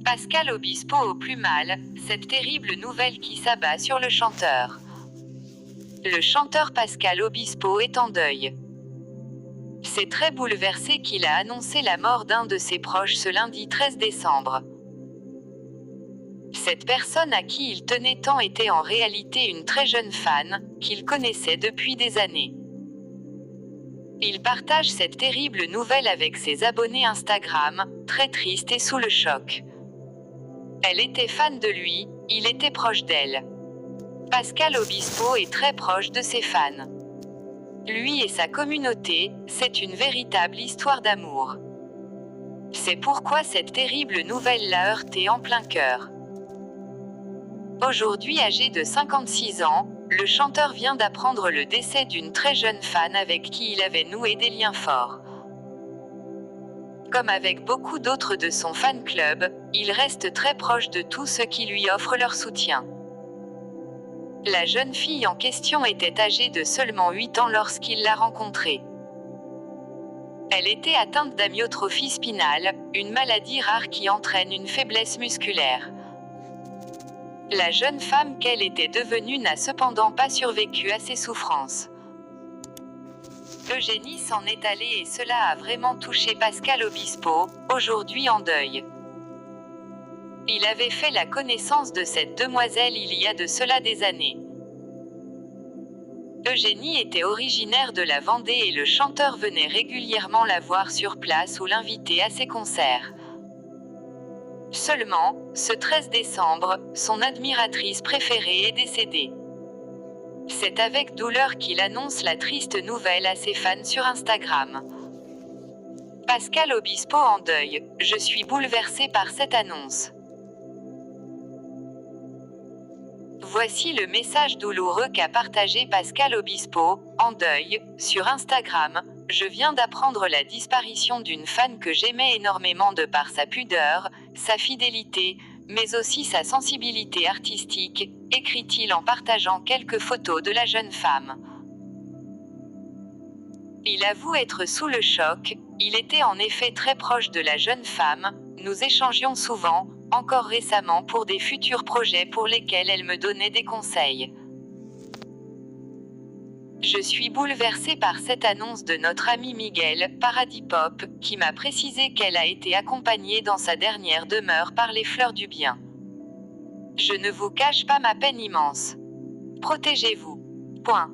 Pascal Obispo au plus mal, cette terrible nouvelle qui s'abat sur le chanteur. Le chanteur Pascal Obispo est en deuil. C'est très bouleversé qu'il a annoncé la mort d'un de ses proches ce lundi 13 décembre. Cette personne à qui il tenait tant était en réalité une très jeune fan, qu'il connaissait depuis des années. Il partage cette terrible nouvelle avec ses abonnés Instagram, très triste et sous le choc. Elle était fan de lui, il était proche d'elle. Pascal Obispo est très proche de ses fans. Lui et sa communauté, c'est une véritable histoire d'amour. C'est pourquoi cette terrible nouvelle l'a heurté en plein cœur. Aujourd'hui âgé de 56 ans, le chanteur vient d'apprendre le décès d'une très jeune fan avec qui il avait noué des liens forts. Comme avec beaucoup d'autres de son fan club, il reste très proche de tous ceux qui lui offrent leur soutien. La jeune fille en question était âgée de seulement 8 ans lorsqu'il l'a rencontrée. Elle était atteinte d'amyotrophie spinale, une maladie rare qui entraîne une faiblesse musculaire. La jeune femme qu'elle était devenue n'a cependant pas survécu à ses souffrances. Eugénie s'en est allée et cela a vraiment touché Pascal Obispo, aujourd'hui en deuil. Il avait fait la connaissance de cette demoiselle il y a de cela des années. Eugénie était originaire de la Vendée et le chanteur venait régulièrement la voir sur place ou l'inviter à ses concerts. Seulement, ce 13 décembre, son admiratrice préférée est décédée. C'est avec douleur qu'il annonce la triste nouvelle à ses fans sur Instagram. Pascal Obispo en deuil, je suis bouleversé par cette annonce. Voici le message douloureux qu'a partagé Pascal Obispo, en deuil, sur Instagram. Je viens d'apprendre la disparition d'une fan que j'aimais énormément de par sa pudeur, sa fidélité, mais aussi sa sensibilité artistique, écrit-il en partageant quelques photos de la jeune femme. Il avoue être sous le choc, il était en effet très proche de la jeune femme, nous échangions souvent, encore récemment pour des futurs projets pour lesquels elle me donnait des conseils. Je suis bouleversée par cette annonce de notre ami Miguel, Paradis Pop, qui m'a précisé qu'elle a été accompagnée dans sa dernière demeure par les Fleurs du Bien. Je ne vous cache pas ma peine immense. Protégez-vous. Point.